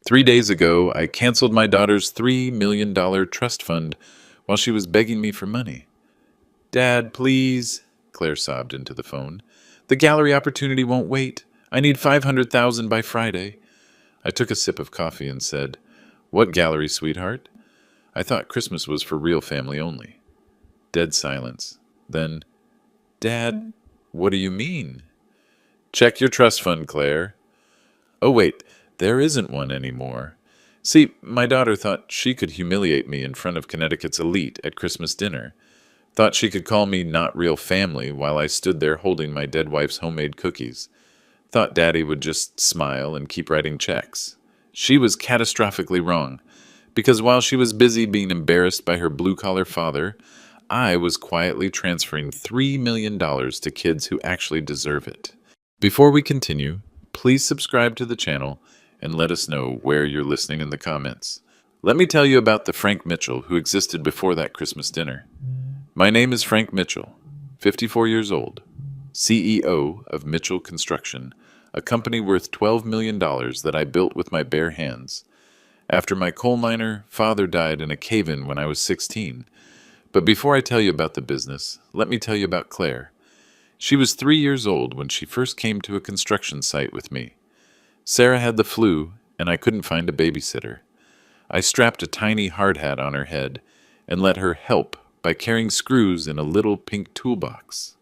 3 days ago, I canceled my daughter's $3 million trust fund while she was begging me for money. Dad, please, Claire sobbed into the phone. The gallery opportunity won't wait. I need 500,000 by Friday. I took a sip of coffee and said, What gallery, sweetheart? I thought Christmas was for real family only. Dead silence. Then, Dad, what do you mean? Check your trust fund, Claire. Oh, wait, there isn't one anymore. See, my daughter thought she could humiliate me in front of Connecticut's elite at Christmas dinner. Thought she could call me not real family while I stood there holding my dead wife's homemade cookies. Thought Daddy would just smile and keep writing checks. She was catastrophically wrong, because while she was busy being embarrassed by her blue-collar father, I was quietly transferring $3 million to kids who actually deserve it. Before we continue, please subscribe to the channel and let us know where you're listening in the comments. Let me tell you about the Frank Mitchell who existed before that Christmas dinner. My name is Frank Mitchell, 54 years old, CEO of Mitchell Construction, a company worth $12 million that I built with my bare hands. After my coal miner father died in a cave-in when I was 16. But before I tell you about the business, let me tell you about Claire. She was 3 years old when she first came to a construction site with me. Sarah had the flu, and I couldn't find a babysitter. I strapped a tiny hard hat on her head and let her help by carrying screws in a little pink toolbox.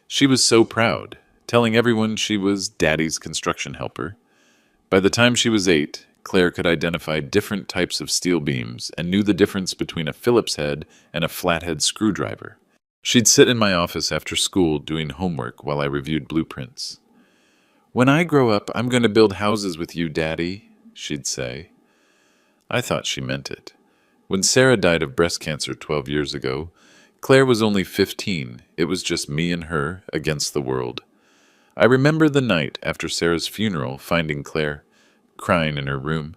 She was so proud, telling everyone she was Daddy's construction helper. By the time she was 8, Claire could identify different types of steel beams and knew the difference between a Phillips head and a flathead screwdriver. She'd sit in my office after school doing homework while I reviewed blueprints. When I grow up, I'm going to build houses with you, Daddy, she'd say. I thought she meant it. When Sarah died of breast cancer 12 years ago, Claire was only 15. It was just me and her against the world. I remember the night after Sarah's funeral finding Claire crying in her room.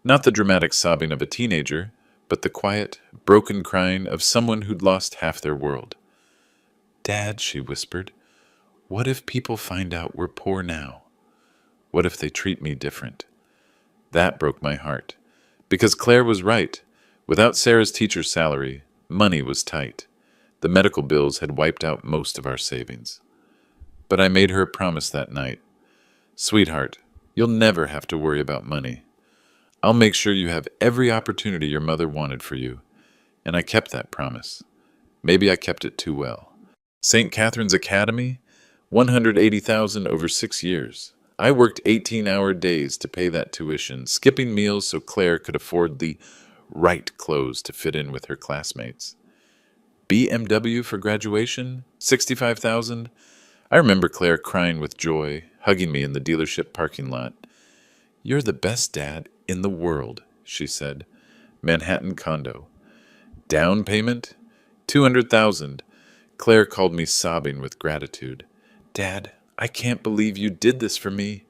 Not the dramatic sobbing of a teenager, but the quiet, broken crying of someone who'd lost half their world. Dad, she whispered, what if people find out we're poor now? What if they treat me different? That broke my heart, because Claire was right. Without Sarah's teacher's salary, money was tight. The medical bills had wiped out most of our savings. But I made her a promise that night. Sweetheart, you'll never have to worry about money. I'll make sure you have every opportunity your mother wanted for you. And I kept that promise. Maybe I kept it too well. St. Catherine's Academy, $180,000 over 6 years. I worked 18-hour days to pay that tuition, skipping meals so Claire could afford the right clothes to fit in with her classmates. BMW for graduation, $65,000. I remember Claire crying with joy, hugging me in the dealership parking lot. You're the best dad in the world, she said. Manhattan condo. Down payment, $200,000. Claire called me sobbing with gratitude. Dad, I can't believe you did this for me.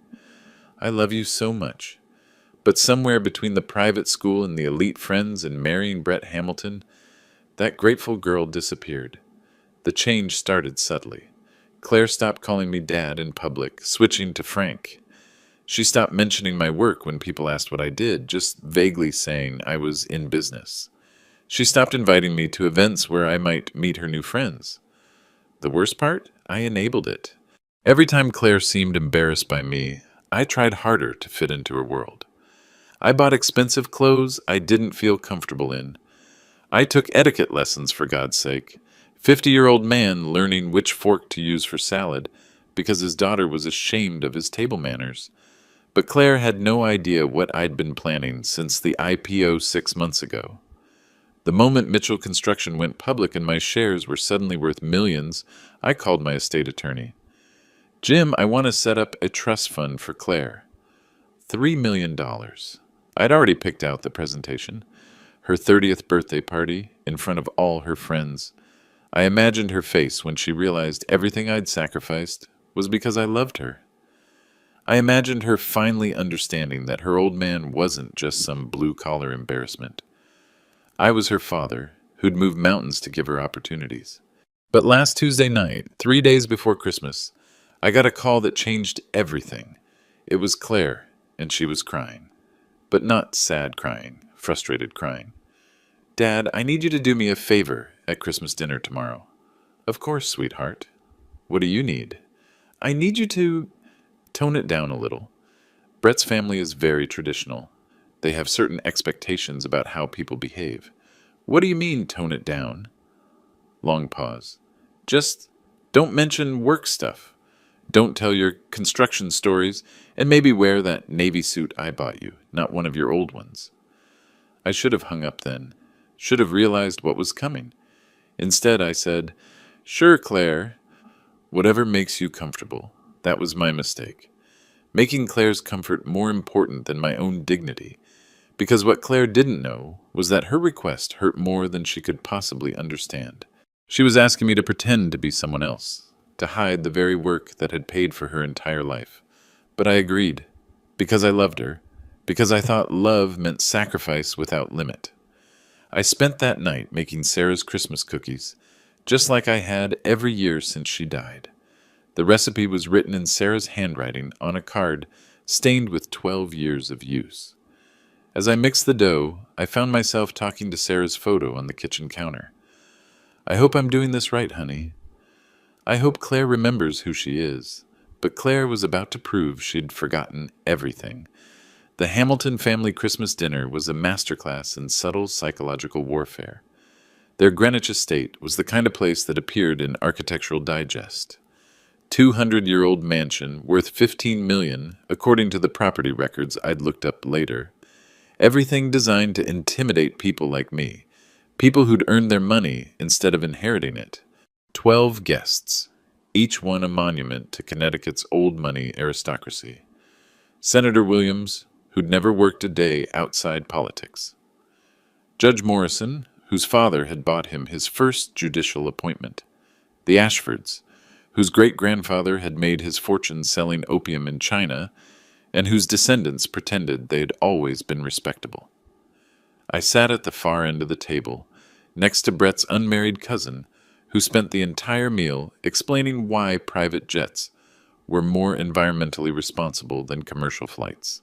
I love you so much. But somewhere between the private school and the elite friends and marrying Brett Hamilton, that grateful girl disappeared. The change started subtly. Claire stopped calling me Dad in public, switching to Frank. She stopped mentioning my work when people asked what I did, just vaguely saying I was in business. She stopped inviting me to events where I might meet her new friends. The worst part? I enabled it. Every time Claire seemed embarrassed by me, I tried harder to fit into her world. I bought expensive clothes I didn't feel comfortable in. I took etiquette lessons, for God's sake. 50-year-old man learning which fork to use for salad because his daughter was ashamed of his table manners. But Claire had no idea what I'd been planning since the IPO 6 months ago. The moment Mitchell Construction went public and my shares were suddenly worth millions, I called my estate attorney. Jim, I want to set up a trust fund for Claire. $3 million. I'd already picked out the presentation. Her 30th birthday party, in front of all her friends. I imagined her face when she realized everything I'd sacrificed was because I loved her. I imagined her finally understanding that her old man wasn't just some blue-collar embarrassment. I was her father, who'd moved mountains to give her opportunities. But last Tuesday night, 3 days before Christmas, I got a call that changed everything. It was Claire, and she was crying. but not sad crying, frustrated crying. Dad, I need you to do me a favor at Christmas dinner tomorrow. Of course, sweetheart. What do you need? I need you to tone it down a little. Brett's family is very traditional. They have certain expectations about how people behave. What do you mean, tone it down? Long pause. Just don't mention work stuff. Don't tell your construction stories, and maybe wear that navy suit I bought you, not one of your old ones. I should have hung up then. Should have realized what was coming. Instead, I said, Sure, Claire. Whatever makes you comfortable. That was my mistake. Making Claire's comfort more important than my own dignity. Because what Claire didn't know was that her request hurt more than she could possibly understand. She was asking me to pretend to be someone else, to hide the very work that had paid for her entire life. But I agreed, because I loved her, because I thought love meant sacrifice without limit. I spent that night making Sarah's Christmas cookies, just like I had every year since she died. The recipe was written in Sarah's handwriting on a card stained with 12 years of use. As I mixed the dough, I found myself talking to Sarah's photo on the kitchen counter. I hope I'm doing this right, honey. I hope Claire remembers who she is. But Claire was about to prove she'd forgotten everything. The Hamilton family Christmas dinner was a masterclass in subtle psychological warfare. Their Greenwich estate was the kind of place that appeared in Architectural Digest. 200-year-old mansion worth $15 million, according to the property records I'd looked up later. Everything designed to intimidate people like me, people who'd earned their money instead of inheriting it. 12 guests, each one a monument to Connecticut's old money aristocracy. Senator Williams, who'd never worked a day outside politics. Judge Morrison, whose father had bought him his first judicial appointment. The Ashfords, whose great-grandfather had made his fortune selling opium in China, and whose descendants pretended they had always been respectable. I sat at the far end of the table, next to Brett's unmarried cousin, who spent the entire meal explaining why private jets were more environmentally responsible than commercial flights.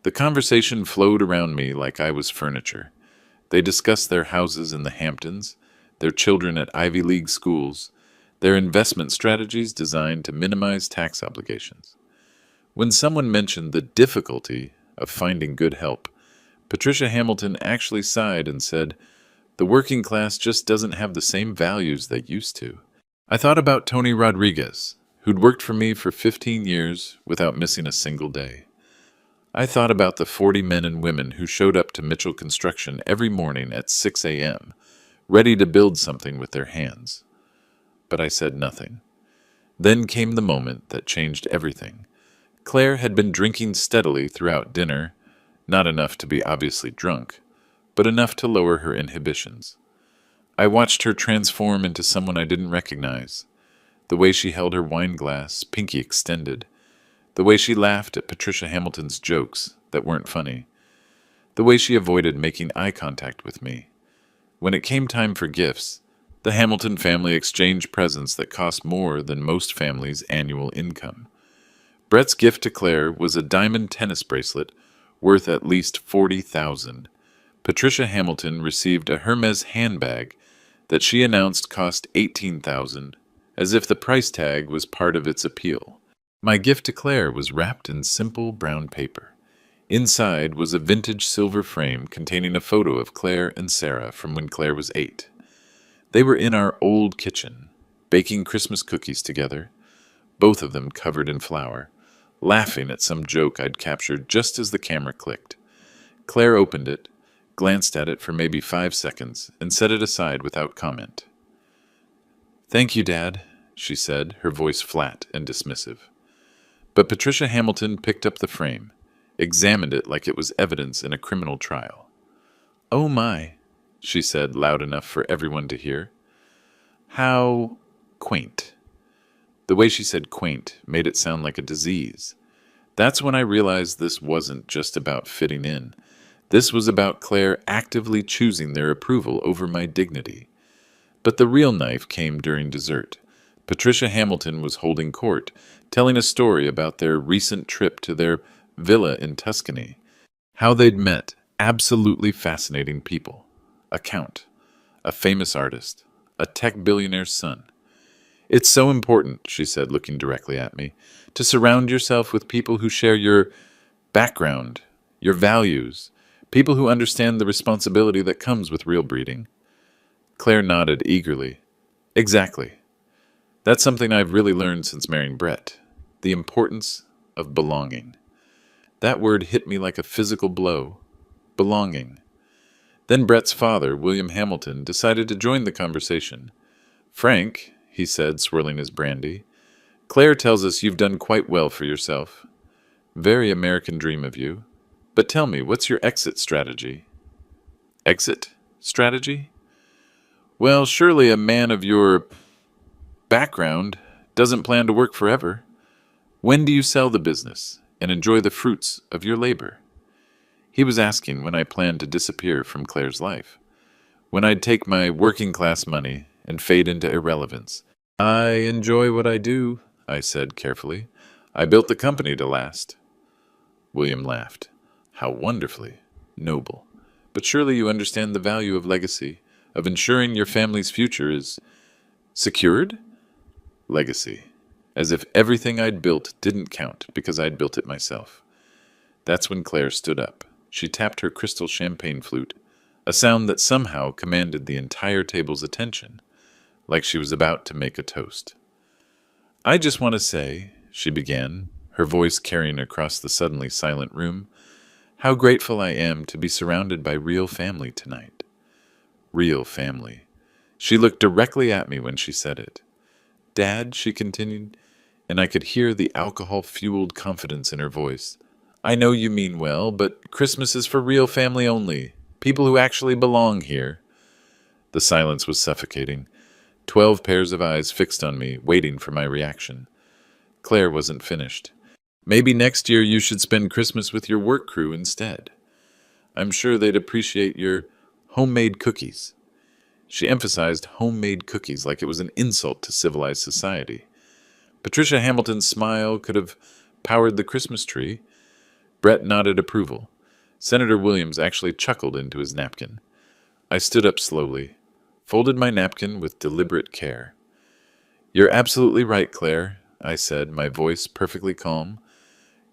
The conversation flowed around me like I was furniture. They discussed their houses in the Hamptons, their children at Ivy League schools, their investment strategies designed to minimize tax obligations. When someone mentioned the difficulty of finding good help, Patricia Hamilton actually sighed and said, "The working class just doesn't have the same values they used to." I thought about Tony Rodriguez, who'd worked for me for 15 years without missing a single day. I thought about the 40 men and women who showed up to Mitchell Construction every morning at 6 a.m., ready to build something with their hands. But I said nothing. Then came the moment that changed everything. Claire had been drinking steadily throughout dinner, not enough to be obviously drunk, but enough to lower her inhibitions. I watched her transform into someone I didn't recognize. The way she held her wine glass, pinky extended. The way she laughed at Patricia Hamilton's jokes that weren't funny. The way she avoided making eye contact with me. When it came time for gifts, the Hamilton family exchanged presents that cost more than most families' annual income. Brett's gift to Claire was a diamond tennis bracelet worth at least $40,000. Patricia Hamilton received a Hermes handbag that she announced cost $18,000, as if the price tag was part of its appeal. My gift to Claire was wrapped in simple brown paper. Inside was a vintage silver frame containing a photo of Claire and Sarah from when Claire was 8. They were in our old kitchen, baking Christmas cookies together, both of them covered in flour, laughing at some joke I'd captured just as the camera clicked. Claire opened it, glanced at it for maybe 5 seconds, and set it aside without comment. "Thank you, Dad," she said, her voice flat and dismissive. But Patricia Hamilton picked up the frame, examined it like it was evidence in a criminal trial. "Oh my," she said loud enough for everyone to hear. "How quaint." The way she said quaint made it sound like a disease. That's when I realized this wasn't just about fitting in. This was about Claire actively choosing their approval over my dignity. But the real knife came during dessert. Patricia Hamilton was holding court, telling a story about their recent trip to their villa in Tuscany. How they'd met absolutely fascinating people. A count, a famous artist, a tech billionaire's son. It's so important, she said, looking directly at me, to surround yourself with people who share your background, your values, people who understand the responsibility that comes with real breeding. Claire nodded eagerly. Exactly. That's something I've really learned since marrying Brett. The importance of belonging. That word hit me like a physical blow. Belonging. Then Brett's father, William Hamilton, decided to join the conversation. Frank, he said, swirling his brandy, Claire tells us you've done quite well for yourself. Very American dream of you. But tell me, what's your exit strategy? Exit strategy? Well, surely a man of your background doesn't plan to work forever. When do you sell the business and enjoy the fruits of your labor? He was asking when I planned to disappear from Claire's life, when I'd take my working class money and fade into irrelevance. I enjoy what I do, I said carefully. I built the company to last. William laughed. How wonderfully noble. But surely you understand the value of legacy, of ensuring your family's future is secured? Legacy. As if everything I'd built didn't count because I'd built it myself. That's when Claire stood up. She tapped her crystal champagne flute, a sound that somehow commanded the entire table's attention, like she was about to make a toast. I just want to say, she began, her voice carrying across the suddenly silent room, how grateful I am to be surrounded by real family tonight. Real family. She looked directly at me when she said it. Dad, she continued, and I could hear the alcohol-fueled confidence in her voice. I know you mean well, but Christmas is for real family only. People who actually belong here. The silence was suffocating. 12 pairs of eyes fixed on me, waiting for my reaction. Claire wasn't finished. Maybe next year you should spend Christmas with your work crew instead. I'm sure they'd appreciate your homemade cookies. She emphasized homemade cookies like it was an insult to civilized society. Patricia Hamilton's smile could have powered the Christmas tree. Brett nodded approval. Senator Williams actually chuckled into his napkin. I stood up slowly, folded my napkin with deliberate care. You're absolutely right, Claire, I said, my voice perfectly calm.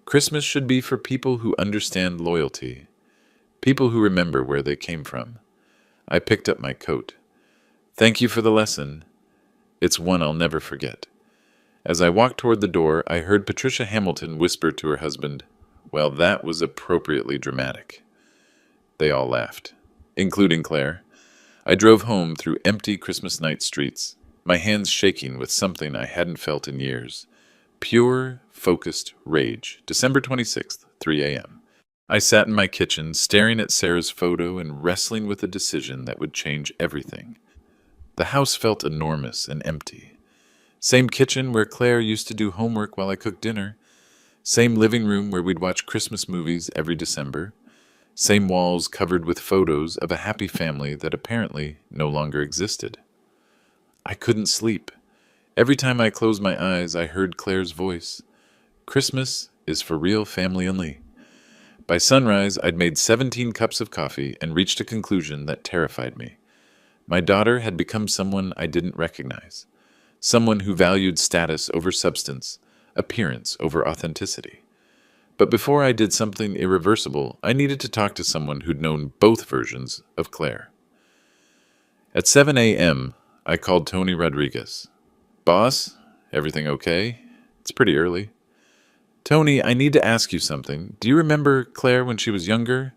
Christmas should be for people who understand loyalty, people who remember where they came from. I picked up my coat. Thank you for the lesson. It's one I'll never forget. As I walked toward the door, I heard Patricia Hamilton whisper to her husband, Well, that was appropriately dramatic. They all laughed, including Claire. I drove home through empty Christmas night streets, my hands shaking with something I hadn't felt in years. Pure, focused rage. December 26th, 3 a.m. I sat in my kitchen, staring at Sarah's photo and wrestling with a decision that would change everything. The house felt enormous and empty. Same kitchen where Claire used to do homework while I cooked dinner. Same living room where we'd watch Christmas movies every December. Same walls covered with photos of a happy family that apparently no longer existed. I couldn't sleep. Every time I closed my eyes, I heard Claire's voice. Christmas is for real family only. By sunrise, I'd made 17 cups of coffee and reached a conclusion that terrified me. My daughter had become someone I didn't recognize. Someone who valued status over substance, appearance over authenticity. But before I did something irreversible, I needed to talk to someone who'd known both versions of Claire. At 7 a.m., I called Tony Rodriguez. Boss, everything okay? It's pretty early. Tony, I need to ask you something. Do you remember Claire when she was younger?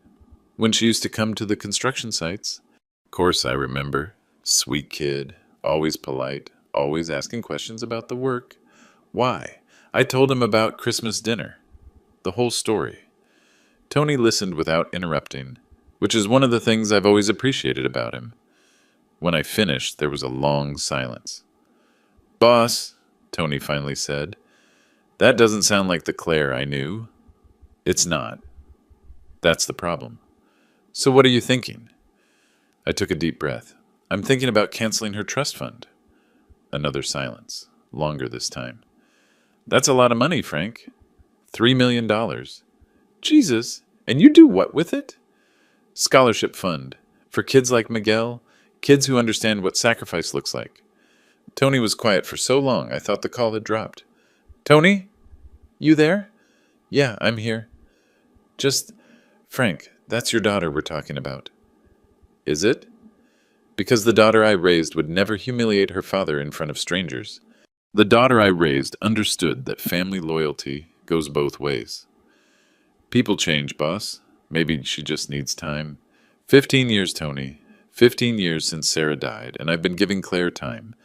When she used to come to the construction sites? Of course I remember. Sweet kid, always polite, always asking questions about the work. Why? I told him about Christmas dinner. The whole story. Tony listened without interrupting, which is one of the things I've always appreciated about him. When I finished, there was a long silence. Boss, Tony finally said, that doesn't sound like the Claire I knew. It's not. That's the problem. So what are you thinking? I took a deep breath. I'm thinking about canceling her trust fund. Another silence, longer this time. That's a lot of money, Frank. $3 million. Jesus, And you do what with it? Scholarship fund. For kids like Miguel, kids who understand what sacrifice looks like. Tony was quiet for so long I thought the call had dropped. Tony? You there? Yeah, I'm here. Just, Frank, that's your daughter we're talking about. Is it? Because the daughter I raised would never humiliate her father in front of strangers. The daughter I raised understood that family loyalty goes both ways. People change, boss. Maybe she just needs time. 15 years, Tony. 15 years since Sarah died, and I've been giving Claire time.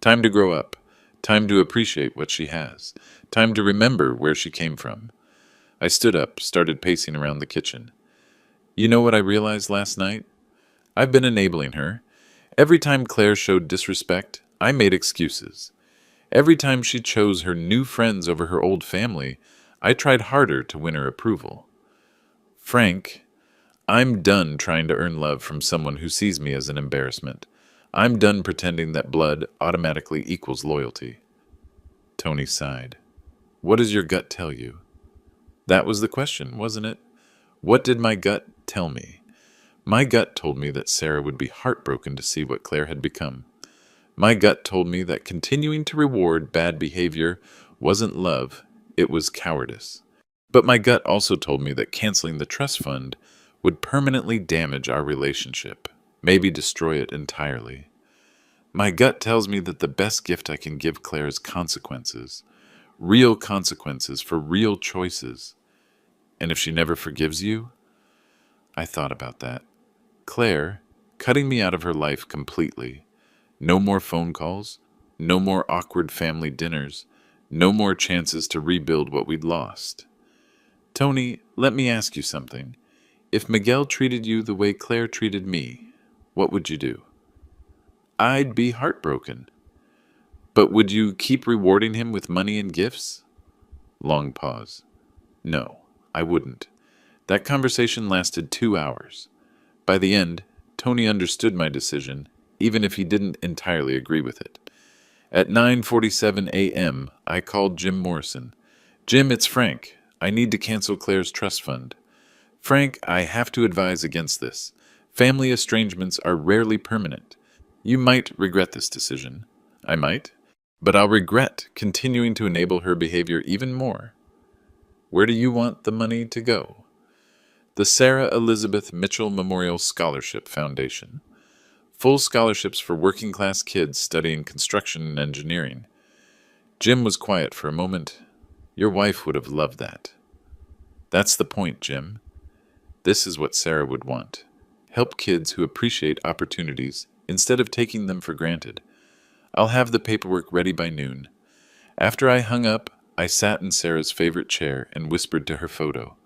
Time to grow up. Time to appreciate what she has. Time to remember where she came from. I stood up, started pacing around the kitchen. You know what I realized last night? I've been enabling her. Every time Claire showed disrespect, I made excuses. Every time she chose her new friends over her old family, I tried harder to win her approval. Frank, I'm done trying to earn love from someone who sees me as an embarrassment. I'm done pretending that blood automatically equals loyalty. Tony sighed. What does your gut tell you? That was the question, wasn't it? What did my gut tell me? My gut told me that Sarah would be heartbroken to see what Claire had become. My gut told me that continuing to reward bad behavior wasn't love, it was cowardice. But my gut also told me that canceling the trust fund would permanently damage our relationship, maybe destroy it entirely. My gut tells me that the best gift I can give Claire is consequences, real consequences for real choices. And if she never forgives you? I thought about that. Claire, cutting me out of her life completely. No more phone calls, no more awkward family dinners, no more chances to rebuild what we'd lost. Tony, let me ask you something. If Miguel treated you the way Claire treated me, what would you do? I'd be heartbroken. But would you keep rewarding him with money and gifts? Long pause. No, I wouldn't. That conversation lasted 2 hours. By the end, Tony understood my decision, even if he didn't entirely agree with it. At 9:47 a.m., I called Jim Morrison. Jim, it's Frank. I need to cancel Claire's trust fund. Frank, I have to advise against this. Family estrangements are rarely permanent. You might regret this decision. I might. But I'll regret continuing to enable her behavior even more. Where do you want the money to go? The Sarah Elizabeth Mitchell Memorial Scholarship Foundation. Full scholarships for working-class kids studying construction and engineering. Jim was quiet for a moment. Your wife would have loved that. That's the point, Jim. This is what Sarah would want. Help kids who appreciate opportunities instead of taking them for granted. I'll have the paperwork ready by noon. After I hung up, I sat in Sarah's favorite chair and whispered to her photo.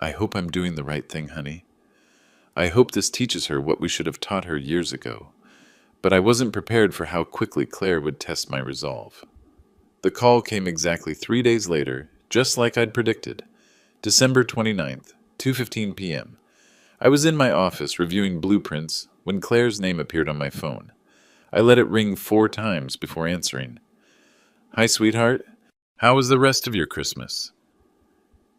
I hope I'm doing the right thing, honey. I hope this teaches her what we should have taught her years ago. But I wasn't prepared for how quickly Claire would test my resolve. The call came exactly 3 days later, just like I'd predicted. December 29th, 2:15 p.m. I was in my office reviewing blueprints when Claire's name appeared on my phone. I let it ring 4 times before answering. Hi, sweetheart. How was the rest of your Christmas?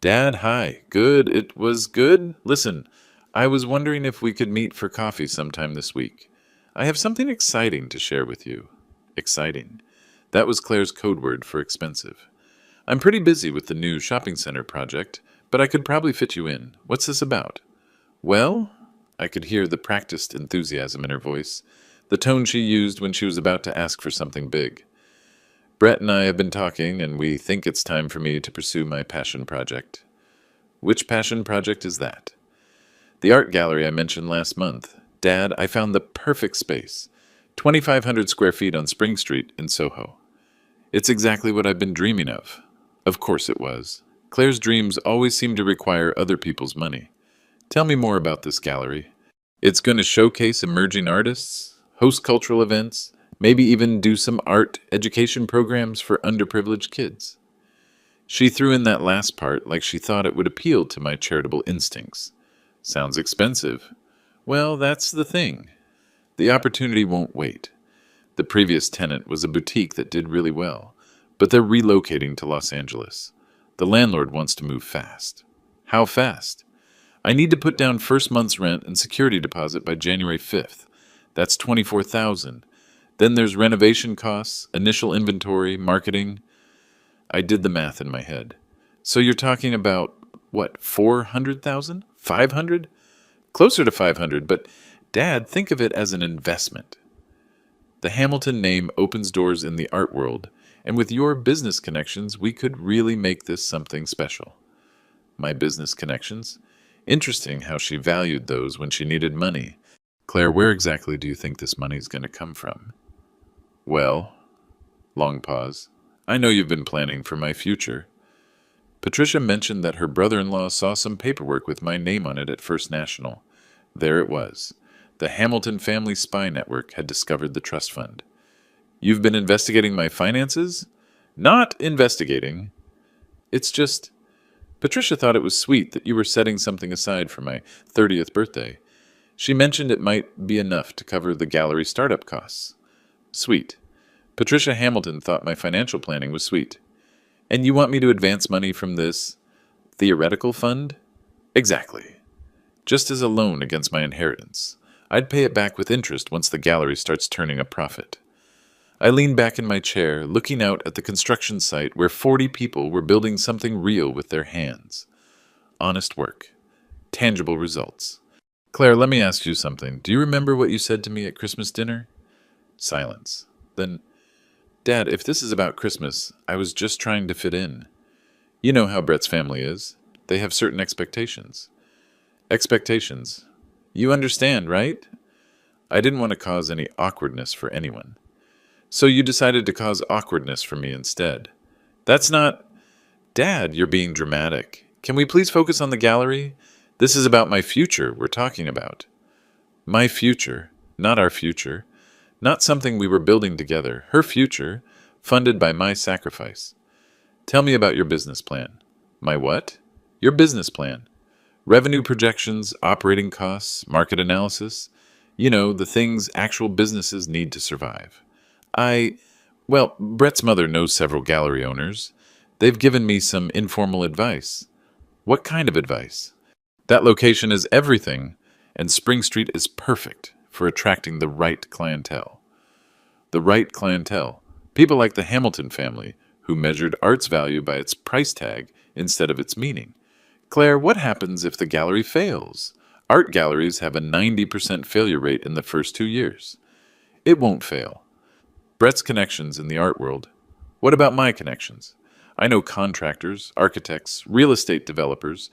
Dad, hi. Good. It was good. Listen, I was wondering if we could meet for coffee sometime this week. I have something exciting to share with you. Exciting. That was Claire's code word for expensive. I'm pretty busy with the new shopping center project, but I could probably fit you in. What's this about? Well, I could hear the practiced enthusiasm in her voice, the tone she used when she was about to ask for something big. Brett and I have been talking, and we think it's time for me to pursue my passion project. Which passion project is that? The art gallery I mentioned last month. Dad, I found the perfect space. 2,500 square feet on Spring Street in Soho. It's exactly what I've been dreaming of. Of course it was. Claire's dreams always seem to require other people's money. Tell me more about this gallery. It's going to showcase emerging artists, host cultural events, maybe even do some art education programs for underprivileged kids. She threw in that last part like she thought it would appeal to my charitable instincts. Sounds expensive. Well, that's the thing. The opportunity won't wait. The previous tenant was a boutique that did really well, but they're relocating to Los Angeles. The landlord wants to move fast. How fast? I need to put down first month's rent and security deposit by January 5th. That's 24,000. Then there's renovation costs, initial inventory, marketing. I did the math in my head. So you're talking about, what, 400,000? 500? Closer to 500, but Dad, think of it as an investment. The Hamilton name opens doors in the art world, and with your business connections, we could really make this something special. My business connections? Interesting how she valued those when she needed money. Claire, where exactly do you think this money's going to come from? Well, long pause. I know you've been planning for my future. Patricia mentioned that her brother-in-law saw some paperwork with my name on it at First National. There it was. The Hamilton Family Spy Network had discovered the trust fund. You've been investigating my finances? Not investigating. It's just, Patricia thought it was sweet that you were setting something aside for my 30th birthday. She mentioned it might be enough to cover the gallery startup costs. Sweet. Patricia Hamilton thought my financial planning was sweet. And you want me to advance money from this theoretical fund? Exactly. Just as a loan against my inheritance. I'd pay it back with interest once the gallery starts turning a profit. I leaned back in my chair, looking out at the construction site where 40 people were building something real with their hands. Honest work. Tangible results. Claire, let me ask you something. Do you remember what you said to me at Christmas dinner? Silence. Then, Dad, if this is about Christmas, I was just trying to fit in. You know how Brett's family is. They have certain expectations. Expectations. You understand, right? I didn't want to cause any awkwardness for anyone. So you decided to cause awkwardness for me instead. That's not... Dad, you're being dramatic. Can we please focus on the gallery? This is about my future we're talking about. My future, not our future. Not something we were building together. Her future, funded by my sacrifice. Tell me about your business plan. My what? Your business plan. Revenue projections, operating costs, market analysis. You know, the things actual businesses need to survive. Well, Brett's mother knows several gallery owners. They've given me some informal advice. What kind of advice? That location is everything, and Spring Street is perfect for attracting the right clientele. The right clientele. People like the Hamilton family, who measured art's value by its price tag instead of its meaning. Claire, what happens if the gallery fails? Art galleries have a 90% failure rate in the first 2 years. It won't fail. Brett's connections in the art world. What about my connections? I know contractors, architects, real estate developers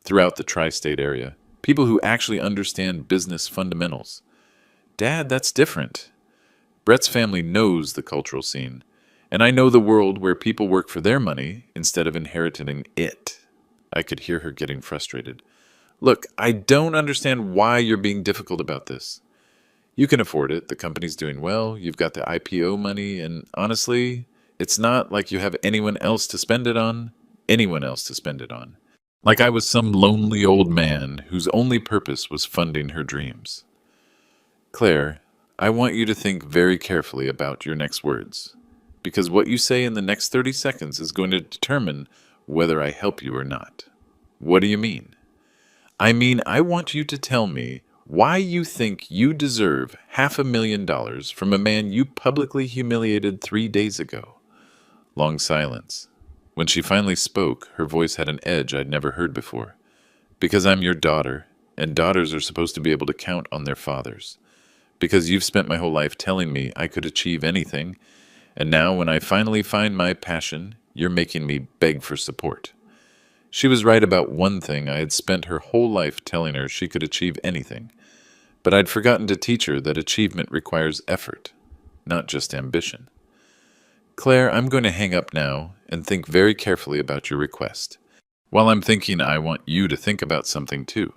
throughout the tri-state area. People who actually understand business fundamentals. Dad, that's different. Brett's family knows the cultural scene, and I know the world where people work for their money instead of inheriting it. I could hear her getting frustrated. Look, I don't understand why you're being difficult about this. You can afford it. The company's doing well. You've got the IPO money, and honestly, it's not like you have anyone else to spend it on. Anyone else to spend it on. Like I was some lonely old man whose only purpose was funding her dreams. Claire, I want you to think very carefully about your next words, because what you say in the next 30 seconds is going to determine whether I help you or not. What do you mean? I mean, I want you to tell me why you think you deserve $500,000 from a man you publicly humiliated 3 days ago. Long silence. When she finally spoke, her voice had an edge I'd never heard before. Because I'm your daughter, and daughters are supposed to be able to count on their fathers. Because you've spent my whole life telling me I could achieve anything, and now when I finally find my passion, you're making me beg for support. She was right about one thing. I had spent her whole life telling her she could achieve anything, but I'd forgotten to teach her that achievement requires effort, not just ambition. Claire, I'm going to hang up now and think very carefully about your request. While I'm thinking, I want you to think about something too.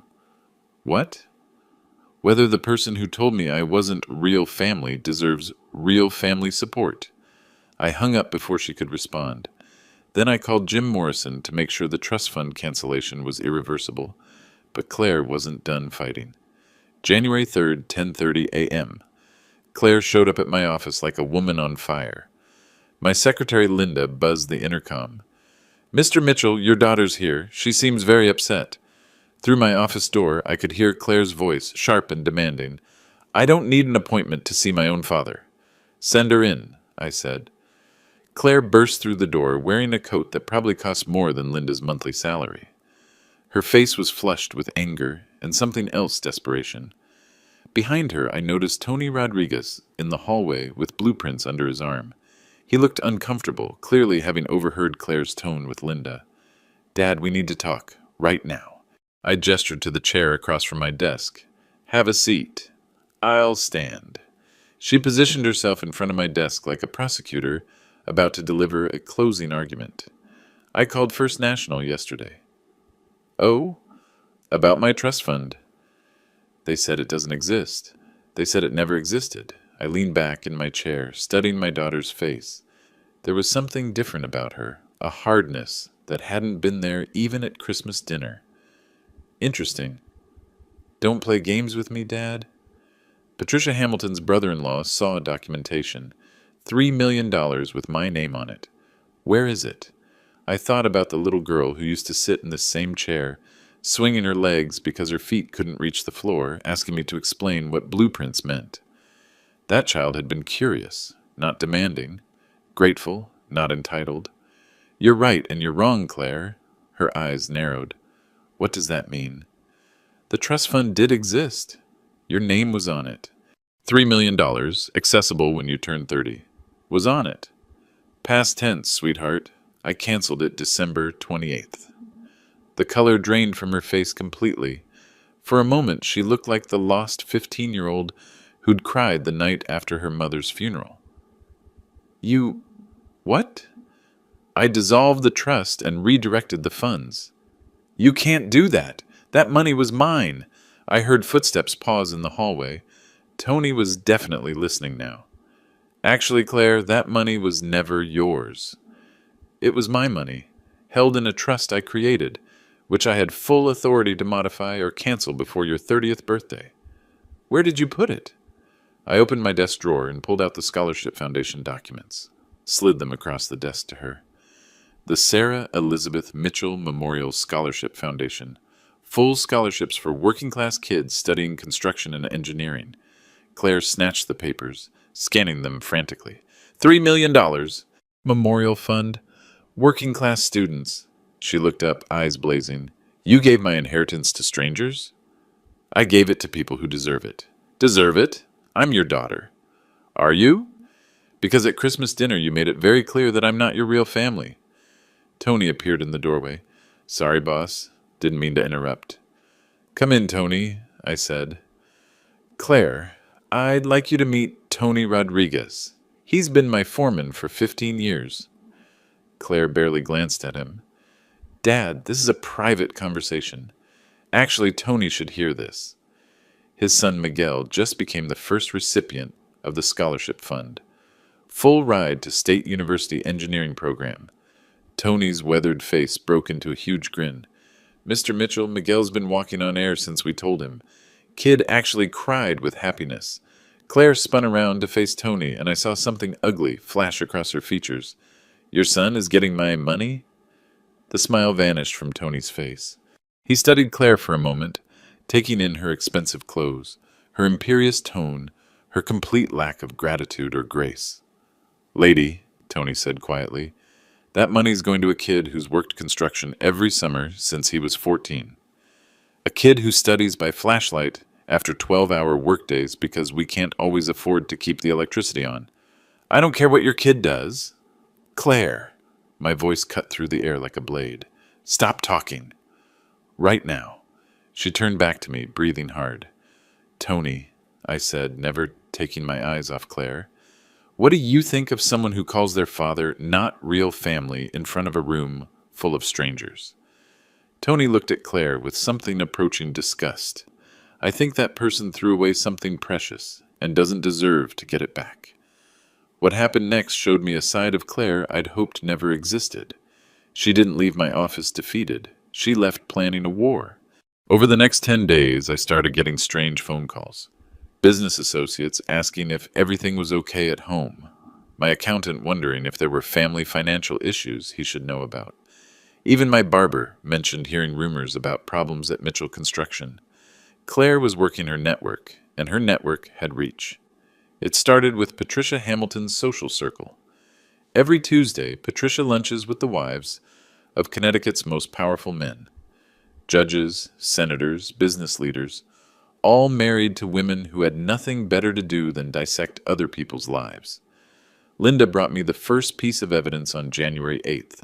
What? Whether the person who told me I wasn't real family deserves real family support. I hung up before she could respond. Then I called Jim Morrison to make sure the trust fund cancellation was irreversible, but Claire wasn't done fighting. January 3rd, 10:30 a.m. Claire showed up at my office like a woman on fire. My secretary Linda buzzed the intercom. Mr. Mitchell, your daughter's here. She seems very upset. Through my office door, I could hear Claire's voice, sharp and demanding. I don't need an appointment to see my own father. Send her in, I said. Claire burst through the door, wearing a coat that probably cost more than Linda's monthly salary. Her face was flushed with anger and something else, desperation. Behind her, I noticed Tony Rodriguez in the hallway with blueprints under his arm. He looked uncomfortable, clearly having overheard Claire's tone with Linda. Dad, we need to talk, right now. I gestured to the chair across from my desk. Have a seat. I'll stand. She positioned herself in front of my desk like a prosecutor about to deliver a closing argument. I called First National yesterday. Oh? About my trust fund. They said it doesn't exist. They said it never existed. I leaned back in my chair, studying my daughter's face. There was something different about her, a hardness that hadn't been there even at Christmas dinner. Interesting. Don't play games with me, Dad? Patricia Hamilton's brother-in-law saw documentation. $3 million with my name on it. Where is it? I thought about the little girl who used to sit in this same chair, swinging her legs because her feet couldn't reach the floor, asking me to explain what blueprints meant. That child had been curious, not demanding, grateful, not entitled. You're right and you're wrong, Claire. Her eyes narrowed. What does that mean? The trust fund did exist. Your name was on it. $3 million, accessible when you turn 30, was on it. Past tense, sweetheart. I canceled it December 28th. The color drained from her face completely. For a moment, she looked like the lost 15-year-old who'd cried the night after her mother's funeral. You... what? I dissolved the trust and redirected the funds. You can't do that. That money was mine. I heard footsteps pause in the hallway. Tony was definitely listening now. Actually, Claire, that money was never yours. It was my money, held in a trust I created, which I had full authority to modify or cancel before your 30th birthday. Where did you put it? I opened my desk drawer and pulled out the Scholarship Foundation documents, slid them across the desk to her. The Sarah Elizabeth Mitchell Memorial Scholarship Foundation. Full scholarships for working-class kids studying construction and engineering. Claire snatched the papers, scanning them frantically. $3 million. Memorial Fund. Working-class students. She looked up, eyes blazing. You gave my inheritance to strangers? I gave it to people who deserve it. Deserve it? I'm your daughter. Are you? Because at Christmas dinner you made it very clear that I'm not your real family. Tony appeared in the doorway. Sorry, boss. Didn't mean to interrupt. Come in, Tony, I said. Claire, I'd like you to meet Tony Rodriguez. He's been my foreman for 15 years. Claire barely glanced at him. Dad, this is a private conversation. Actually, Tony should hear this. His son Miguel just became the first recipient of the scholarship fund. Full ride to State University engineering program. Tony's weathered face broke into a huge grin. Mr. Mitchell, Miguel's been walking on air since we told him. Kid actually cried with happiness. Claire spun around to face Tony, and I saw something ugly flash across her features. Your son is getting my money? The smile vanished from Tony's face. He studied Claire for a moment, taking in her expensive clothes, her imperious tone, her complete lack of gratitude or grace. Lady, Tony said quietly, that money's going to a kid who's worked construction every summer since he was 14. A kid who studies by flashlight after 12-hour workdays because we can't always afford to keep the electricity on. I don't care what your kid does. Claire, my voice cut through the air like a blade. Stop talking. Right now. She turned back to me, breathing hard. Tony, I said, never taking my eyes off Claire. What do you think of someone who calls their father not real family in front of a room full of strangers? Tony looked at Claire with something approaching disgust. I think that person threw away something precious and doesn't deserve to get it back. What happened next showed me a side of Claire I'd hoped never existed. She didn't leave my office defeated. She left planning a war. Over the next 10 days, I started getting strange phone calls. Business associates asking if everything was okay at home. My accountant wondering if there were family financial issues he should know about. Even my barber mentioned hearing rumors about problems at Mitchell Construction. Claire was working her network, and her network had reach. It started with Patricia Hamilton's social circle. Every Tuesday, Patricia lunches with the wives of Connecticut's most powerful men, judges, senators, business leaders, all married to women who had nothing better to do than dissect other people's lives. Linda brought me the first piece of evidence on January 8th,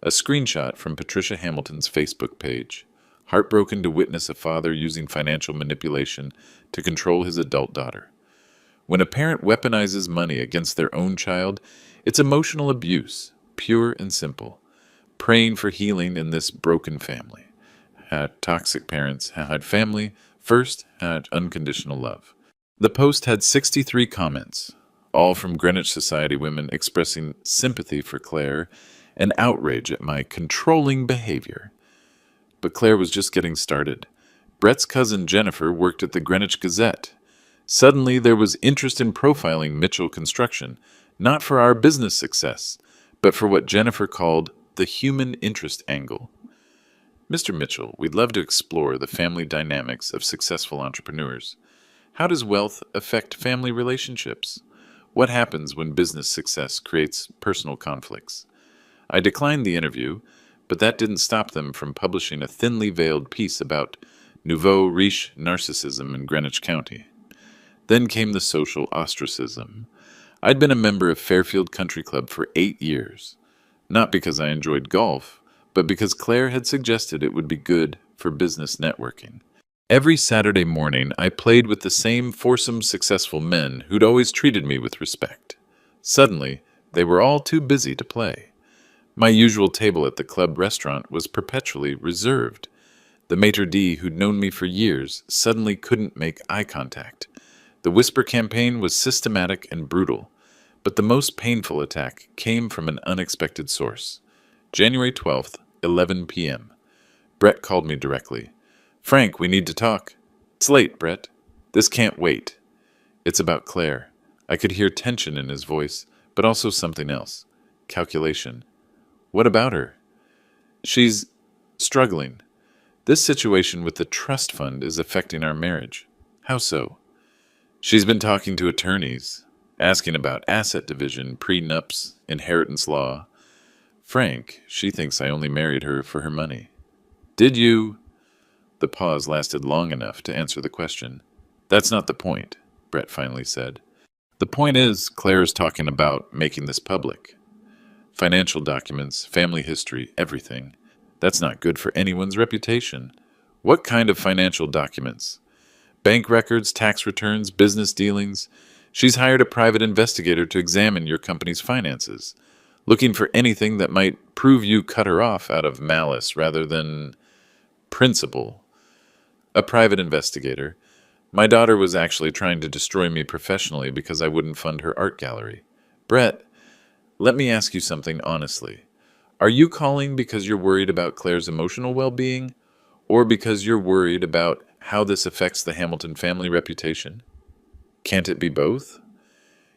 a screenshot from Patricia Hamilton's Facebook page, heartbroken to witness a father using financial manipulation to control his adult daughter. When a parent weaponizes money against their own child, it's emotional abuse, pure and simple. Praying for healing in this broken family. Toxic parents had family first, had unconditional love. The post had 63 comments, all from Greenwich Society women expressing sympathy for Claire and outrage at my controlling behavior. But Claire was just getting started. Brett's cousin Jennifer worked at the Greenwich Gazette. Suddenly there was interest in profiling Mitchell Construction, not for our business success, but for what Jennifer called the human interest angle. Mr. Mitchell, we'd love to explore the family dynamics of successful entrepreneurs. How does wealth affect family relationships? What happens when business success creates personal conflicts? I declined the interview, but that didn't stop them from publishing a thinly veiled piece about nouveau riche narcissism in Greenwich County. Then came the social ostracism. I'd been a member of Fairfield Country Club for 8 years, not because I enjoyed golf, but because Claire had suggested it would be good for business networking. Every Saturday morning, I played with the same foursome successful men who'd always treated me with respect. Suddenly, they were all too busy to play. My usual table at the club restaurant was perpetually reserved. The maitre d' who'd known me for years suddenly couldn't make eye contact. The whisper campaign was systematic and brutal, but the most painful attack came from an unexpected source. January 12th, 11 p.m. Brett called me directly. "Frank, we need to talk." "It's late, Brett. This can't wait." "It's about Claire." I could hear tension in his voice, but also something else. Calculation. "What about her?" "She's struggling. This situation with the trust fund is affecting our marriage." "How so?" "She's been talking to attorneys, asking about asset division, prenups, inheritance law. Frank, she thinks I only married her for her money." "Did you?" The pause lasted long enough to answer the question. "That's not the point," Brett finally said. "The point is, Claire is talking about making this public. Financial documents, family history, everything. That's not good for anyone's reputation." "What kind of financial documents?" "Bank records, tax returns, business dealings. She's hired a private investigator to examine your company's finances, looking for anything that might prove you cut her off out of malice rather than principle." "A private investigator. My daughter was actually trying to destroy me professionally because I wouldn't fund her art gallery." "Brett, let me ask you something honestly. Are you calling because you're worried about Claire's emotional well-being, or because you're worried about how this affects the Hamilton family reputation? Can't it be both?"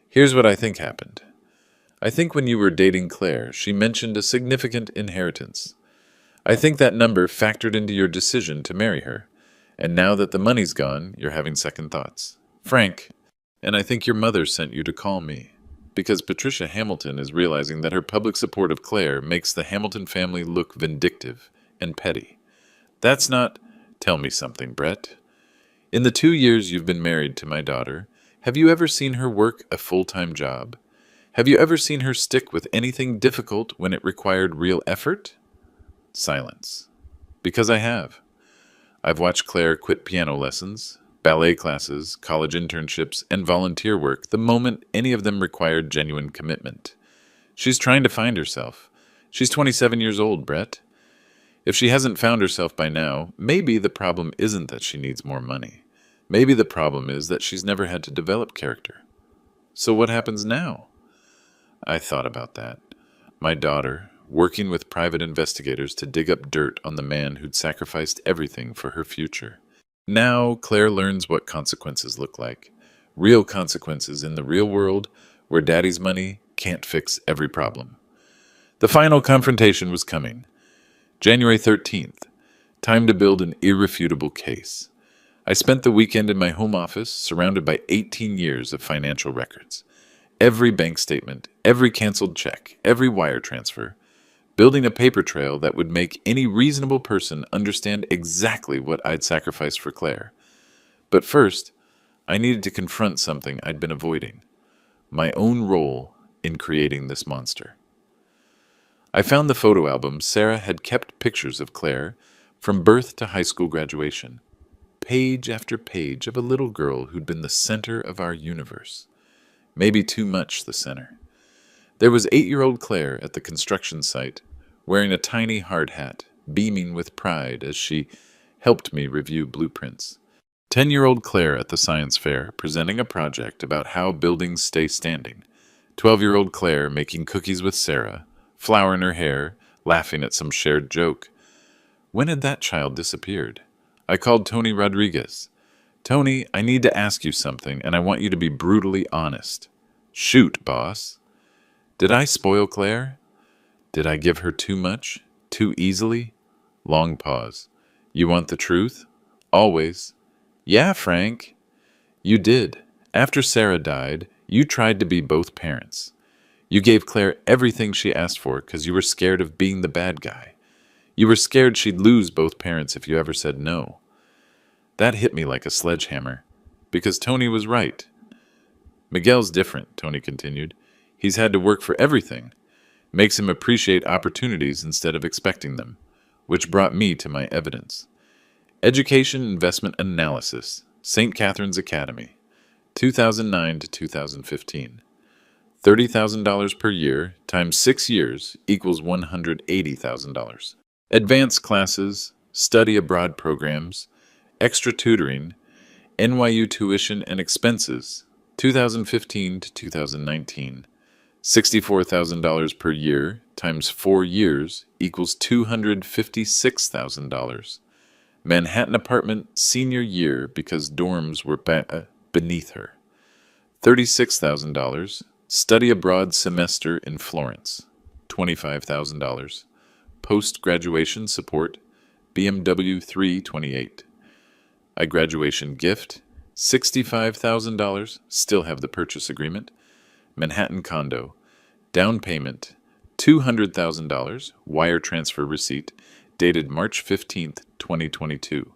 "Here's what I think happened. I think when you were dating Claire, she mentioned a significant inheritance. I think that number factored into your decision to marry her. And now that the money's gone, you're having second thoughts. Frank, and I think your mother sent you to call me, because Patricia Hamilton is realizing that her public support of Claire makes the Hamilton family look vindictive and petty. That's not... Tell me something, Brett. In the 2 years you've been married to my daughter, have you ever seen her work a full-time job? Have you ever seen her stick with anything difficult when it required real effort?" Silence. "Because I have. I've watched Claire quit piano lessons, ballet classes, college internships, and volunteer work the moment any of them required genuine commitment. She's trying to find herself. She's 27 years old, Brett. If she hasn't found herself by now, maybe the problem isn't that she needs more money. Maybe the problem is that she's never had to develop character. So what happens now?" I thought about that. My daughter, working with private investigators to dig up dirt on the man who'd sacrificed everything for her future. Now Claire learns what consequences look like. Real consequences in the real world, where daddy's money can't fix every problem. The final confrontation was coming. January 13th. Time to build an irrefutable case. I spent the weekend in my home office surrounded by 18 years of financial records. Every bank statement, every canceled check, every wire transfer, building a paper trail that would make any reasonable person understand exactly what I'd sacrificed for Claire. But first, I needed to confront something I'd been avoiding: my own role in creating this monster. I found the photo album Sarah had kept pictures of Claire from birth to high school graduation, page after page of a little girl who'd been the center of our universe. Maybe too much the center. There was 8-year-old Claire at the construction site, wearing a tiny hard hat, beaming with pride as she helped me review blueprints. 10-year-old Claire at the science fair, presenting a project about how buildings stay standing. 12-year-old Claire making cookies with Sarah, flower in her hair, laughing at some shared joke. When had that child disappeared? I called Tony Rodriguez. Tony, I need to ask you something, and I want you to be brutally honest. Shoot, boss. Did I spoil Claire? Did I give her too much? Too easily? Long pause. You want the truth? Always. Yeah, Frank. You did. After Sarah died, you tried to be both parents. You gave Claire everything she asked for because you were scared of being the bad guy. You were scared she'd lose both parents if you ever said no. That hit me like a sledgehammer, because Tony was right. Miguel's different, Tony continued. He's had to work for everything. Makes him appreciate opportunities instead of expecting them, which brought me to my evidence. Education Investment Analysis, St. Catherine's Academy, 2009 to 2015. $30,000 per year times 6 years equals $180,000. Advanced classes, study abroad programs, extra tutoring, NYU tuition and expenses, 2015 to 2019. $64,000 per year times 4 years equals $256,000. Manhattan apartment senior year because dorms were beneath her. $36,000. Study abroad semester in Florence. $25,000. Post-graduation support. BMW 328. I graduation gift. $65,000. Still have the purchase agreement. Manhattan condo. Down payment. $200,000. Wire transfer receipt. Dated March 15th, 2022.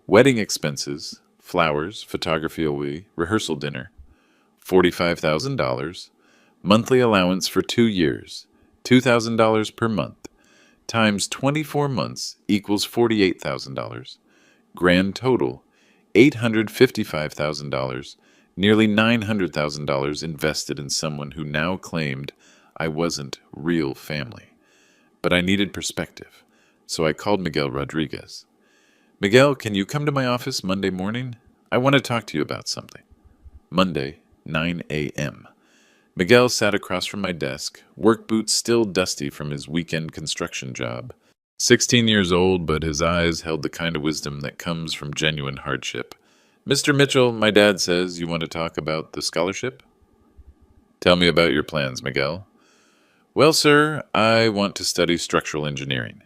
Wedding expenses. Flowers, photography, rehearsal dinner. $45,000. Monthly allowance for 2 years. $2,000 per month. Times 24 months equals $48,000. Grand total, $855,000. Nearly $900,000 invested in someone who now claimed I wasn't real family. But I needed perspective, so I called Miguel Rodriguez. Miguel, can you come to my office Monday morning? I want to talk to you about something. Monday, 9 a.m. Miguel sat across from my desk, work boots still dusty from his weekend construction job. 16 years old, but his eyes held the kind of wisdom that comes from genuine hardship. Mr. Mitchell, my dad says you want to talk about the scholarship? Tell me about your plans, Miguel. Well, sir, I want to study structural engineering.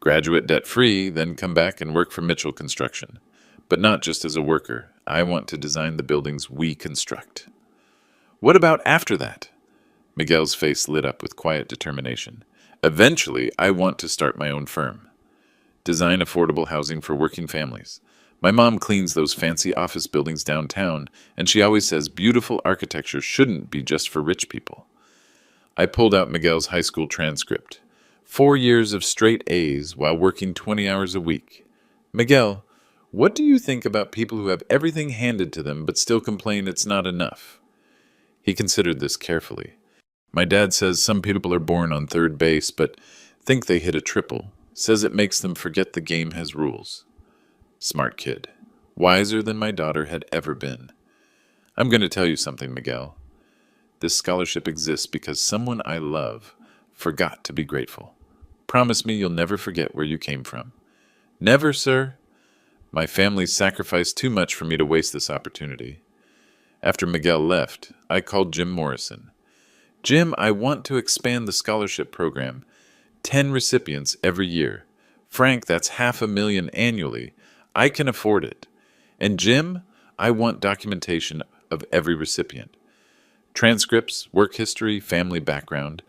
Graduate debt-free, then come back and work for Mitchell Construction. But not just as a worker. I want to design the buildings we construct. What about after that? Miguel's face lit up with quiet determination. Eventually, I want to start my own firm. Design affordable housing for working families. My mom cleans those fancy office buildings downtown, and she always says beautiful architecture shouldn't be just for rich people. I pulled out Miguel's high school transcript. 4 years of straight A's while working 20 hours a week. Miguel, what do you think about people who have everything handed to them but still complain it's not enough? He considered this carefully. My dad says some people are born on third base but think they hit a triple. Says it makes them forget the game has rules. Smart kid. Wiser than my daughter had ever been. I'm going to tell you something, Miguel. This scholarship exists because someone I love forgot to be grateful. Promise me you'll never forget where you came from. Never, sir. My family sacrificed too much for me to waste this opportunity. After Miguel left, I called Jim Morrison. Jim, I want to expand the scholarship program. 10 recipients every year. Frank, that's 500,000 annually. I can afford it. And Jim, I want documentation of every recipient. Transcripts, work history, family background.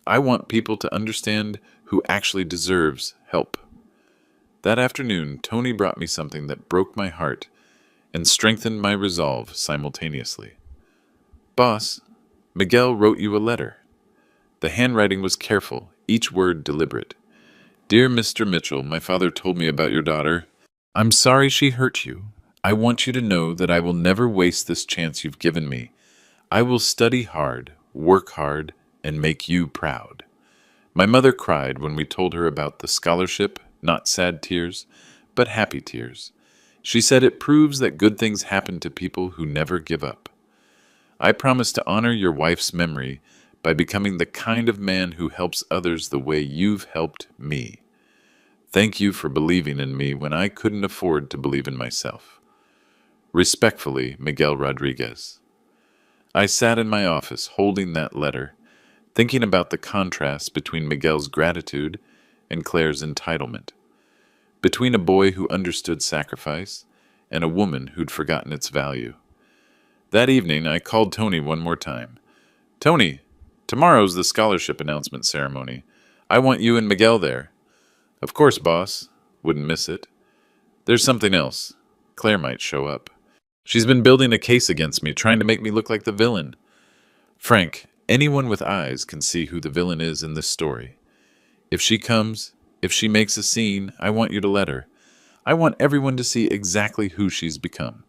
I want people to understand who actually deserves help. That afternoon, Tony brought me something that broke my heart and strengthened my resolve simultaneously. Boss, Miguel wrote you a letter. The handwriting was careful, each word deliberate. Dear Mr. Mitchell, my father told me about your daughter. I'm sorry she hurt you. I want you to know that I will never waste this chance you've given me. I will study hard, work hard, and make you proud. My mother cried when we told her about the scholarship, not sad tears, but happy tears. She said it proves that good things happen to people who never give up. I promise to honor your wife's memory by becoming the kind of man who helps others the way you've helped me. Thank you for believing in me when I couldn't afford to believe in myself. Respectfully, Miguel Rodriguez. I sat in my office holding that letter, thinking about the contrast between Miguel's gratitude and Claire's entitlement, between a boy who understood sacrifice and a woman who'd forgotten its value. That evening, I called Tony one more time. Tony, tomorrow's the scholarship announcement ceremony. I want you and Miguel there. Of course, boss. Wouldn't miss it. There's something else. Claire might show up. She's been building a case against me, trying to make me look like the villain. Frank, anyone with eyes can see who the villain is in this story. If she comes, if she makes a scene, I want you to let her. I want everyone to see exactly who she's become.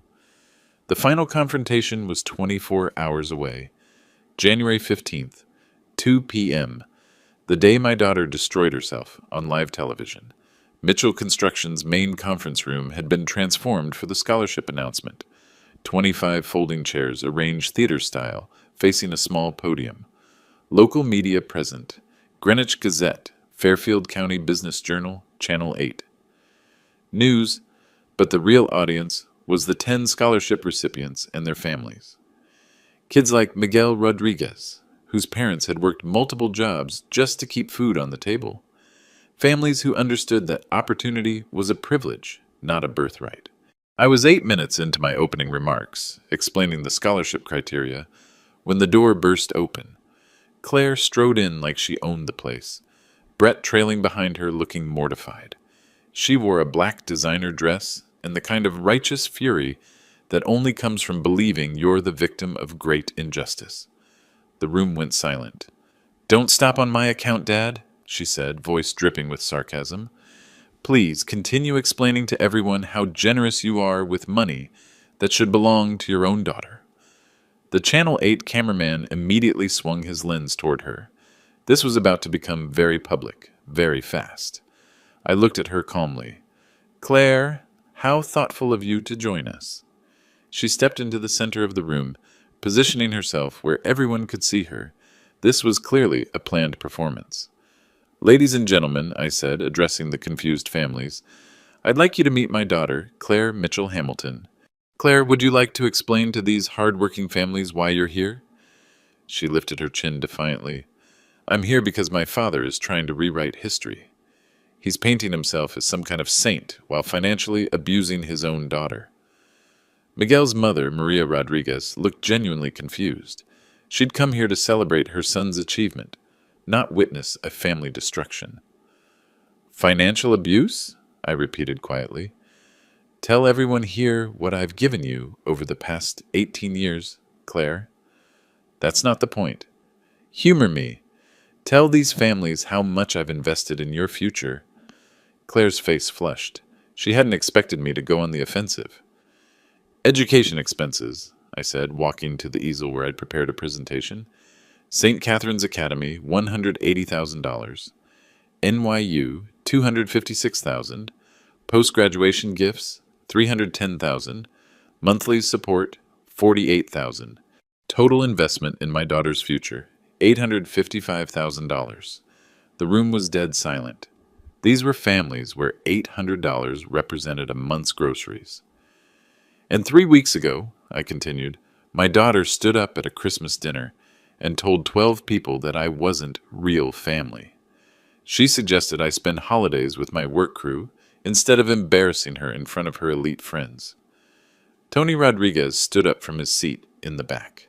The final confrontation was 24 hours away. January 15th, 2 p.m., the day my daughter destroyed herself on live television. Mitchell Construction's main conference room had been transformed for the scholarship announcement. 25 folding chairs arranged theater-style, facing a small podium. Local media present. Greenwich Gazette, Fairfield County Business Journal, Channel 8. News, but the real audience was the 10 scholarship recipients and their families. Kids like Miguel Rodriguez, whose parents had worked multiple jobs just to keep food on the table. Families who understood that opportunity was a privilege, not a birthright. I was 8 minutes into my opening remarks, explaining the scholarship criteria, when the door burst open. Claire strode in like she owned the place, Brett trailing behind her looking mortified. She wore a black designer dress and the kind of righteous fury that only comes from believing you're the victim of great injustice. The room went silent. Don't stop on my account, Dad, she said, voice dripping with sarcasm. Please continue explaining to everyone how generous you are with money that should belong to your own daughter. The Channel 8 cameraman immediately swung his lens toward her. This was about to become very public, very fast. I looked at her calmly. Claire, how thoughtful of you to join us. She stepped into the center of the room, positioning herself where everyone could see her. This was clearly a planned performance. Ladies and gentlemen, I said, addressing the confused families, I'd like you to meet my daughter, Claire Mitchell Hamilton. Claire, would you like to explain to these hard-working families why you're here? She lifted her chin defiantly. I'm here because my father is trying to rewrite history. He's painting himself as some kind of saint while financially abusing his own daughter. Miguel's mother, Maria Rodriguez, looked genuinely confused. She'd come here to celebrate her son's achievement, not witness a family destruction. Financial abuse? I repeated quietly. Tell everyone here what I've given you over the past 18 years, Claire. That's not the point. Humor me. Tell these families how much I've invested in your future. Claire's face flushed. She hadn't expected me to go on the offensive. Education expenses, I said, walking to the easel where I'd prepared a presentation. St. Catherine's Academy, $180,000. NYU, $256,000. Post-graduation gifts, $310,000. Monthly support, $48,000. Total investment in my daughter's future, $855,000. The room was dead silent. These were families where $800 represented a month's groceries. And 3 weeks ago, I continued, my daughter stood up at a Christmas dinner and told 12 people that I wasn't real family. She suggested I spend holidays with my work crew instead of embarrassing her in front of her elite friends. Tony Rodriguez stood up from his seat in the back.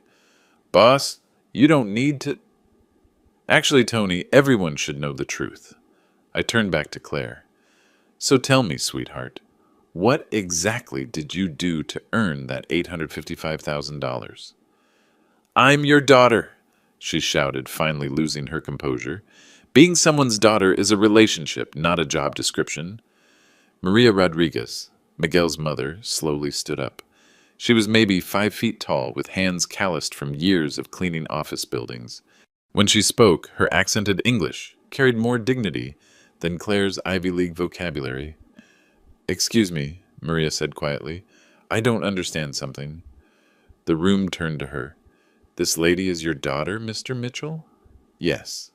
Boss, you don't need to. Actually, Tony, everyone should know the truth. I turned back to Claire. So tell me, sweetheart, what exactly did you do to earn that $855,000? I'm your daughter, she shouted, finally losing her composure. Being someone's daughter is a relationship, not a job description. Maria Rodriguez, Miguel's mother, slowly stood up. She was maybe 5 feet tall, with hands calloused from years of cleaning office buildings. When she spoke, her accented English carried more dignity than Claire's Ivy League vocabulary. Excuse me, Maria said quietly. I don't understand something. The room turned to her. This lady is your daughter, Mr. Mitchell? Yes.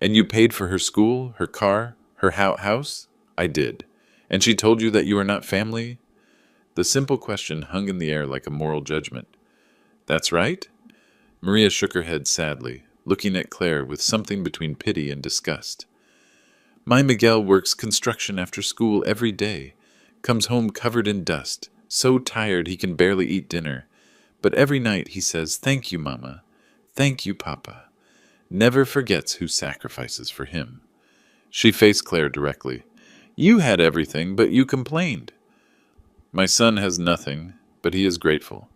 And you paid for her school, her car, her house? I did. And she told you that you are not family? The simple question hung in the air like a moral judgment. That's right? Maria shook her head sadly, looking at Claire with something between pity and disgust. My Miguel works construction after school every day, comes home covered in dust, so tired he can barely eat dinner. But every night he says, "Thank you, Mama. Thank you, Papa." Never forgets who sacrifices for him. She faced Claire directly. You had everything, but you complained. My son has nothing, but he is grateful.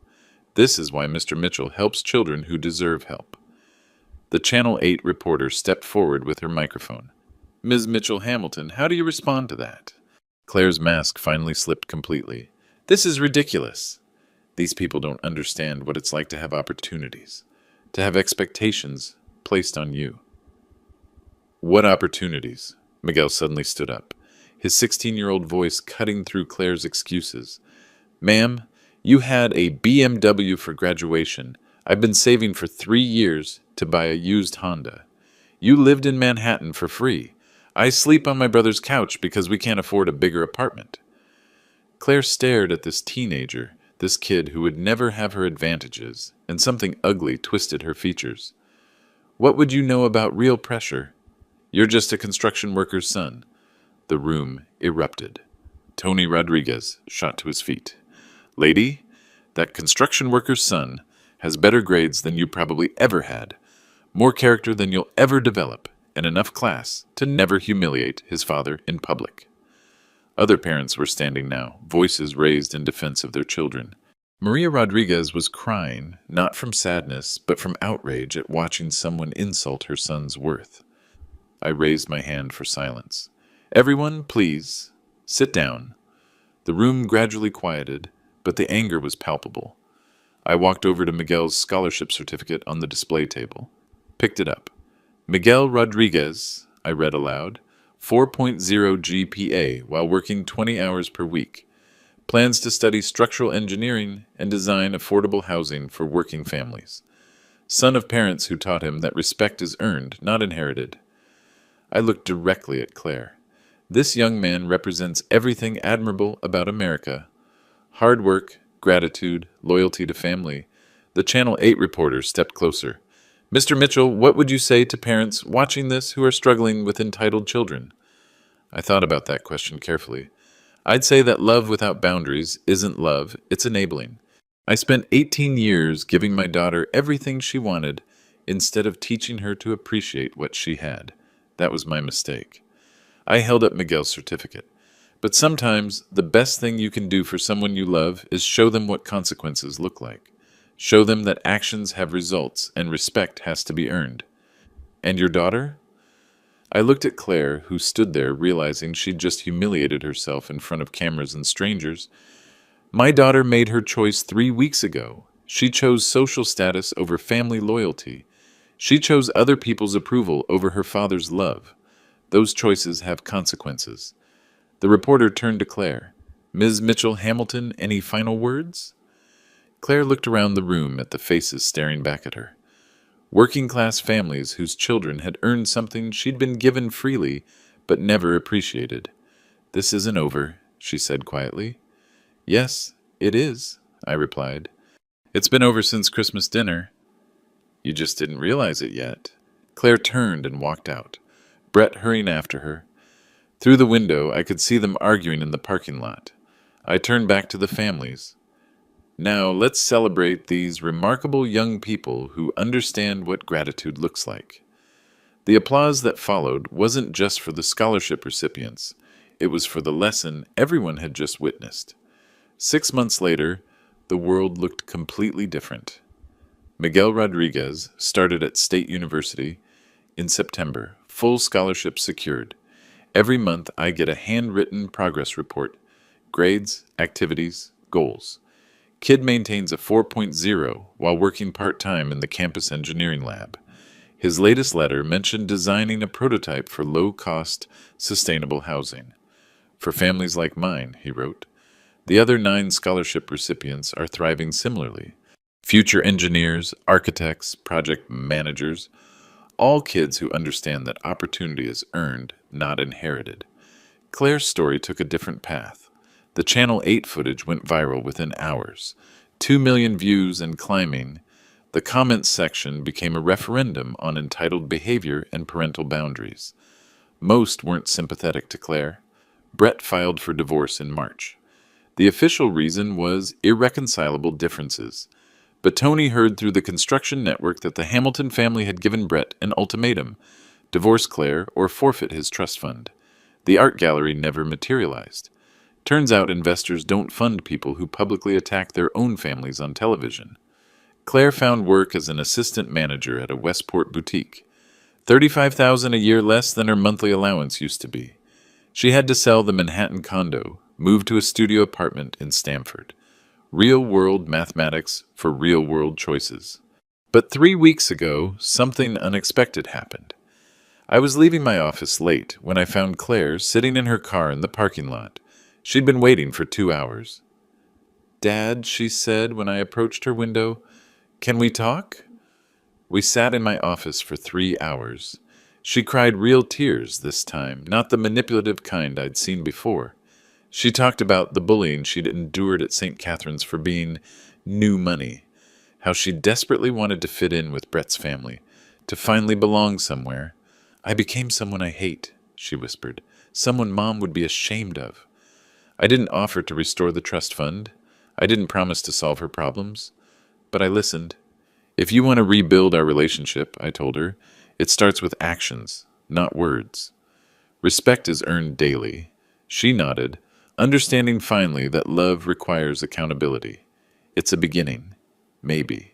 This is why Mr. Mitchell helps children who deserve help. The Channel 8 reporter stepped forward with her microphone. Ms. Mitchell-Hamilton, how do you respond to that? Claire's mask finally slipped completely. This is ridiculous. These people don't understand what it's like to have opportunities, to have expectations placed on you. What opportunities? Miguel suddenly stood up, his 16-year-old voice cutting through Claire's excuses. Ma'am, you had a BMW for graduation. I've been saving for 3 years to buy a used Honda. You lived in Manhattan for free. I sleep on my brother's couch because we can't afford a bigger apartment. Claire stared at this teenager, this kid who would never have her advantages, and something ugly twisted her features. What would you know about real pressure? You're just a construction worker's son. The room erupted. Tony Rodriguez shot to his feet. Lady, that construction worker's son has better grades than you probably ever had, more character than you'll ever develop, and enough class to never humiliate his father in public. Other parents were standing now, voices raised in defense of their children. Maria Rodriguez was crying, not from sadness, but from outrage at watching someone insult her son's worth. I raised my hand for silence. Everyone, please, sit down. The room gradually quieted, but the anger was palpable. I walked over to Miguel's scholarship certificate on the display table, picked it up. Miguel Rodriguez, I read aloud, 4.0 GPA while working 20 hours per week. Plans to study structural engineering and design affordable housing for working families. Son of parents who taught him that respect is earned, not inherited. I looked directly at Claire. This young man represents everything admirable about America. Hard work, gratitude, loyalty to family. The Channel 8 reporter stepped closer. Mr. Mitchell, what would you say to parents watching this who are struggling with entitled children? I thought about that question carefully. I'd say that love without boundaries isn't love, it's enabling. I spent 18 years giving my daughter everything she wanted instead of teaching her to appreciate what she had. That was my mistake. I held up Miguel's certificate. But sometimes the best thing you can do for someone you love is show them what consequences look like. Show them that actions have results and respect has to be earned. And your daughter? I looked at Claire, who stood there realizing she'd just humiliated herself in front of cameras and strangers. My daughter made her choice 3 weeks ago. She chose social status over family loyalty. She chose other people's approval over her father's love. Those choices have consequences. The reporter turned to Claire. Ms. Mitchell-Hamilton, any final words? Claire looked around the room at the faces staring back at her. Working-class families whose children had earned something she'd been given freely, but never appreciated. This isn't over, she said quietly. Yes, it is, I replied. It's been over since Christmas dinner. You just didn't realize it yet. Claire turned and walked out. Brett hurrying after her. Through the window, I could see them arguing in the parking lot. I turned back to the families. Now, let's celebrate these remarkable young people who understand what gratitude looks like. The applause that followed wasn't just for the scholarship recipients, it was for the lesson everyone had just witnessed. 6 months later, the world looked completely different. Miguel Rodriguez started at State University in September, full scholarship secured. Every month, I get a handwritten progress report, grades, activities, goals. Kid maintains a 4.0 while working part-time in the campus engineering lab. His latest letter mentioned designing a prototype for low-cost, sustainable housing. For families like mine, he wrote. The other 9 scholarship recipients are thriving similarly. Future engineers, architects, project managers, all kids who understand that opportunity is earned, not inherited. Claire's story took a different path. The Channel 8 footage went viral within hours. 2 million views and climbing. The comments section became a referendum on entitled behavior and parental boundaries. Most weren't sympathetic to Claire. Brett filed for divorce in March. The official reason was irreconcilable differences. But Tony heard through the construction network that the Hamilton family had given Brett an ultimatum: divorce Claire or forfeit his trust fund. The art gallery never materialized. Turns out investors don't fund people who publicly attack their own families on television. Claire found work as an assistant manager at a Westport boutique. $35,000 a year less than her monthly allowance used to be. She had to sell the Manhattan condo, move to a studio apartment in Stamford. Real-world mathematics for real-world choices. But 3 weeks ago, something unexpected happened. I was leaving my office late when I found Claire sitting in her car in the parking lot. She'd been waiting for 2 hours. "Dad," she said when I approached her window, "can we talk?" We sat in my office for 3 hours. She cried real tears this time, not the manipulative kind I'd seen before. She talked about the bullying she'd endured at St. Catherine's for being new money, how she desperately wanted to fit in with Brett's family, to finally belong somewhere. "I became someone I hate," she whispered, "someone Mom would be ashamed of." I didn't offer to restore the trust fund. I didn't promise to solve her problems. But I listened. "If you want to rebuild our relationship," I told her, "it starts with actions, not words. Respect is earned daily." She nodded, understanding finally that love requires accountability. It's a beginning. Maybe.